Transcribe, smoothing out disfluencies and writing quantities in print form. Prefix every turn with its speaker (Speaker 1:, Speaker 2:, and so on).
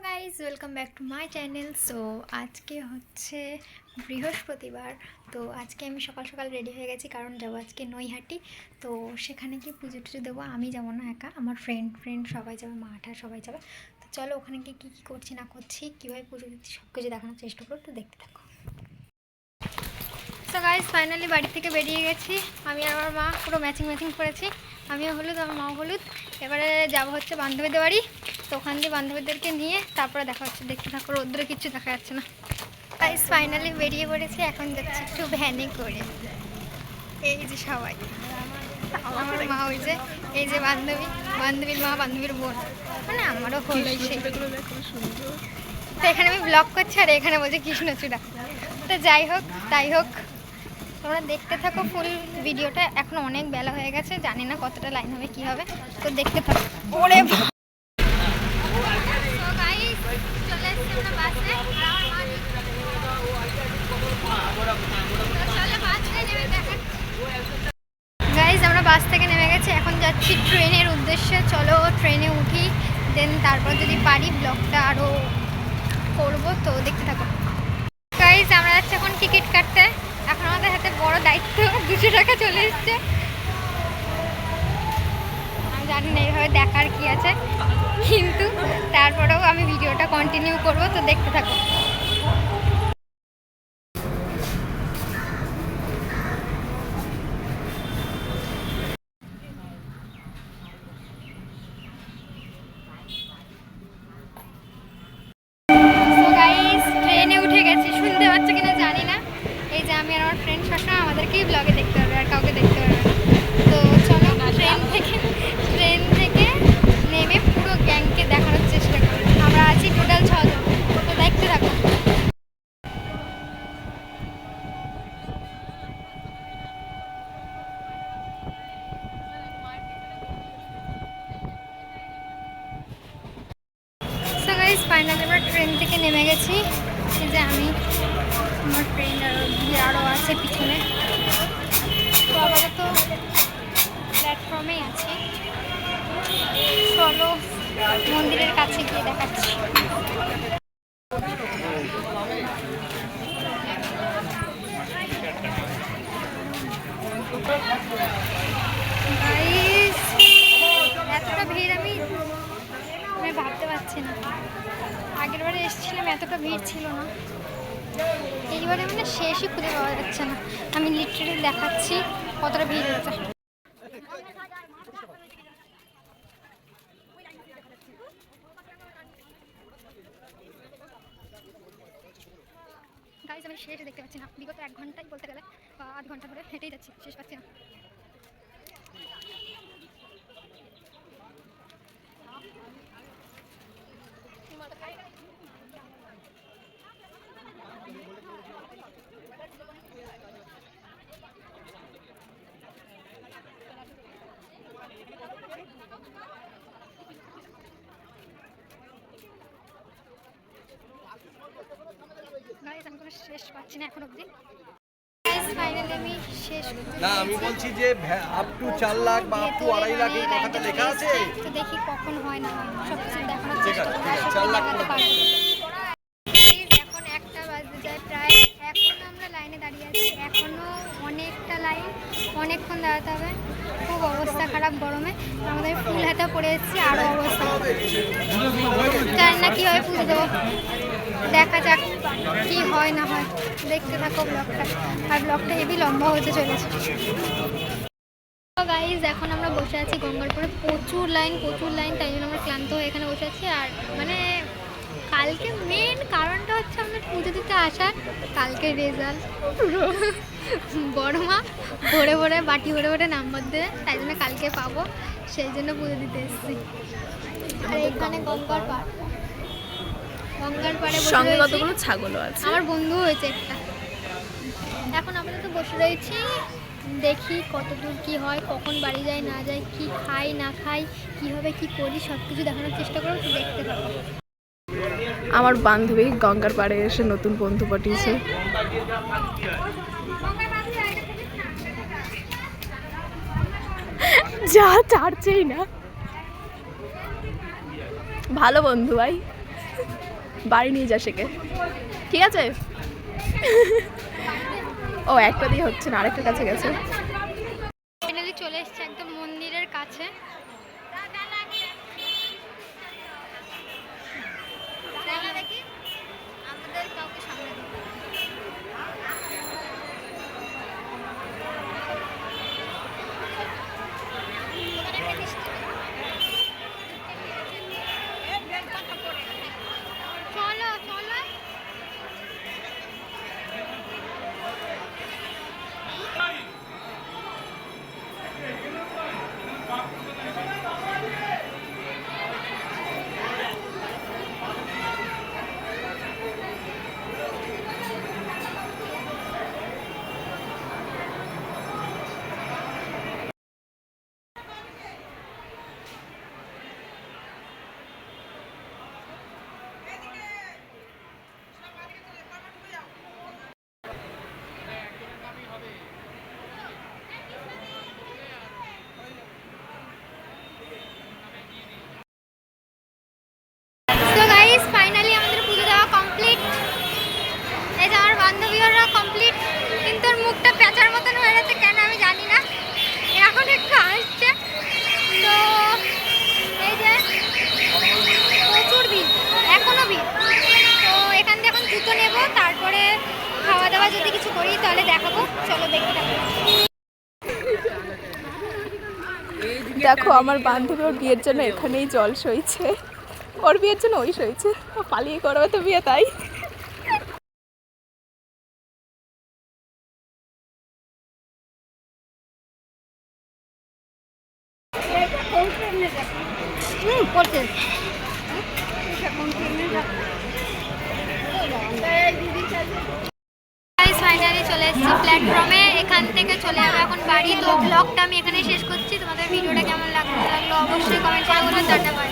Speaker 1: Guys welcome back to my channel. So আজকে হচ্ছে বৃহস্পতিবার। তো আজকে আমি সকাল সকাল রেডি হয়ে গেছি, কারণ যাবো আজকে নৈহাটি। তো সেখানে গিয়ে পুজো টুজো দেবো। আমি যাবো না একা, আমার ফ্রেন্ড সবাই যাবে, মা ঠা সবাই যাবে। তো চলো ওখানে গিয়ে কী কী করছি না করছি, কীভাবে পুজো দিচ্ছি সব কিছু দেখানোর চেষ্টা করো, তো দেখতে থাকো। সো গাইজ ফাইনালি বাড়ি থেকে বেরিয়ে গেছি। আমি আর আমার মা পুরো ম্যাচিং করেছি। আমিও হলুদ, আমার মাও হলুদ। এবারে যাবো হচ্ছে বান্ধবীদের বাড়ি। তো ওখান দিয়ে বান্ধবীদেরকে নিয়ে তারপরে দেখা হচ্ছে, দেখতে থাকো। রোদ্রে কিচ্ছু দেখা যাচ্ছে না। গাইজ ফাইনালি বেরিয়ে পড়েছি, এখন যাচ্ছি একটু ভ্যানে করে। এই যে সবাই, আমার মা, ওই যে এই যে বান্ধবীর মা, বান্ধবীর বোন, মানে আমারও হলো। তো এখানে আমি ব্লগ করছি আর এখানে বলছে কৃষ্ণচূড়া। তো যাই হোক তাই হোক, তোমরা দেখতে থাকো ফুল ভিডিওটা। এখন অনেক বেলা হয়ে গেছে, জানি না কতটা লাইন হবে কি হবে, তো দেখতে থাকো। ওরে গাইজ আমরা বাস থেকে নেমে গেছি, এখন যাচ্ছি ট্রেনের উদ্দেশ্যে। চলো ট্রেনে উঠি, দেন তারপর যদি পারি ব্লগটা আরও করবো, তো দেখতে থাকো। গাইজ আমরা যাচ্ছি এখন টিকিট কাটতে। এখন আমাদের হাতে বড় দায়িত্ব, 200 টাকা চলে এসছে। আমি জানি না এইভাবে দেখার কি আছে, কিন্তু তারপরেও আমি ভিডিওটা কন্টিনিউ করব, তো দেখতে থাকো। ট্রেনে উঠে গেছি, শুনতে পাচ্ছ কিনা জানি না। এই যে আমি আর আমার ফ্রেন্ড সবসময় আমাদেরকেই ব্লগে দেখতে পারবে, আর কাউকে দেখতে পারবে না। তো চলো ট্রেন থেকে নেমে পুরো গ্যাংকে দেখানোর চেষ্টা করি। আমরা আছি টোটাল 6 জন, তো দেখতে থাকো। সো গাইস ফাইনালি আমরা ট্রেন থেকে নেমে গেছি। এই যে আমি, আমার ফ্রেন্ড আরও আছে পিছনে। তো আপাতত প্ল্যাটফর্মেই আছি। চলো মন্দিরের কাছে গিয়ে দেখাচ্ছি। এতটা ভিড় আমি ভাবতে পারছি না। আগের বারে এসেছিলাম, এতটা ভিড় ছিল না। এইবারে মানে শেষই খুঁজে পাওয়া যাচ্ছে না। আমি লিটারেলি দেখাচ্ছি কতটা ভিড় হয়েছে। গাইজ আমি শেষ দেখতে পাচ্ছি না। বিগত 1 ঘন্টাই বলতে গেলে, বা আধ ঘন্টা ধরে হেঁটেই যাচ্ছি, শেষ পাচ্ছি না। গাইজ আমি কোনো শেষ পাচ্ছি না এখন অবধি। ফাইনালি আমি শেষ
Speaker 2: না, আমি বলছি যে আপ টু 4 লাখ বা আপ টু 2.5 লাখ এই কথাটা লেখা আছে।
Speaker 1: তো দেখি কখন হয় না হয়, সব কিছু দেখানোর চেষ্টা করব।
Speaker 2: 4 লাখ
Speaker 1: এখন 1টা বাজতে যায় প্রায়। এখন আমরা লাইনে দাঁড়িয়ে আছি, এখনো অনেকটা লাইন, অনেকক্ষণ দাঁড়াতে হবে। খুব অবস্থা খারাপ গরমে, আমাদের ফুল হাতা পড়ে এসেছি, আরও অবস্থা জানি না কীভাবে পুজো দেবো। দেখা যাক কি হয় না হয়, দেখতে থাকো ব্লগটা। আর ব্লগটা হেভি লম্বা হতে চলেছে। গাইজ এখন আমরা বসে আছি গঙ্গারপুরে, প্রচুর লাইন, তাই জন্য আমরা ক্লান্ত হয়ে এখানে বসে আছি। আর মানে কালকে মেন কারণটা হচ্ছে আমাদের পুজো দিতে আসার। কালকে রেজাল্ট, বড় মা ভরে বাটি ভরে নাম্বার দেবে, তাই জন্য কালকে পাবো, সেই জন্য পুজো দিতে এসেছি। আর এখানে গঙ্গার পাড়ে
Speaker 3: সঙ্গে কতগুলো ছাগলও আছে।
Speaker 1: আমার বন্ধু হয়েছে একটা। এখন আপাতত বসে রয়েছি, দেখি কতদূর কি হয়, কখন বাড়ি যায় না যায়, কি খাই না খাই, কীভাবে কি করি, সব কিছু দেখানোর চেষ্টা করবো, তো দেখতে পাবো।
Speaker 3: আমার বান্ধবী গঙ্গার পাড়ে এসে নতুন বন্ধু পাঠিয়েছে। যা ছাড়ছেই না, ভালো বন্ধু ভাই। বাড়ি নিয়ে যা শেখে, ঠিক আছে? ও একটা দিয়ে হচ্ছে না, আরেকটা কাছে গেছে।
Speaker 1: ফাইনালি চলে এসেছে একদম মন্দিরের কাছে। আমাদের কাউকে সামনে দিতে হবে। চলো চলো। তো গাইস ফাইনালি আমাদের পুজো দেওয়া কমপ্লিট। এই যে আমার বান্ধবীরা কমপ্লিট, কিন্তু ওর মুখটা পেঁচার মতন হয়ে গেছে কেন আমি জানি না, এখন একটু আসছে। তো এই যে প্রচুর ভিড়, এখনো ভিড়। তো এখান থেকে এখন জুতো নেব, তারপরে খাওয়া দাওয়া যদি কিছু করি তাহলে দেখাবো। চলো দেখতে থাকো।
Speaker 3: দেখো আমার বান্ধবী ওর বিয়ের জন্য এখানেই জল সইছে, ওর বিয়ের জন্য ওই সইছে, ও পালিয়ে করবে তো বিয়ে, তাই।
Speaker 1: করছে ফাইনালি চলে এসেছি প্ল্যাটফর্মে, এখান থেকে চলে যাবো এখন বাড়ি। তো ব্লগটা আমি এখানে শেষ করছি। তোমাদের ভিডিওটা কেমন লাগলো অবশ্যই কমেন্ট করে বলবেন। Tata bye.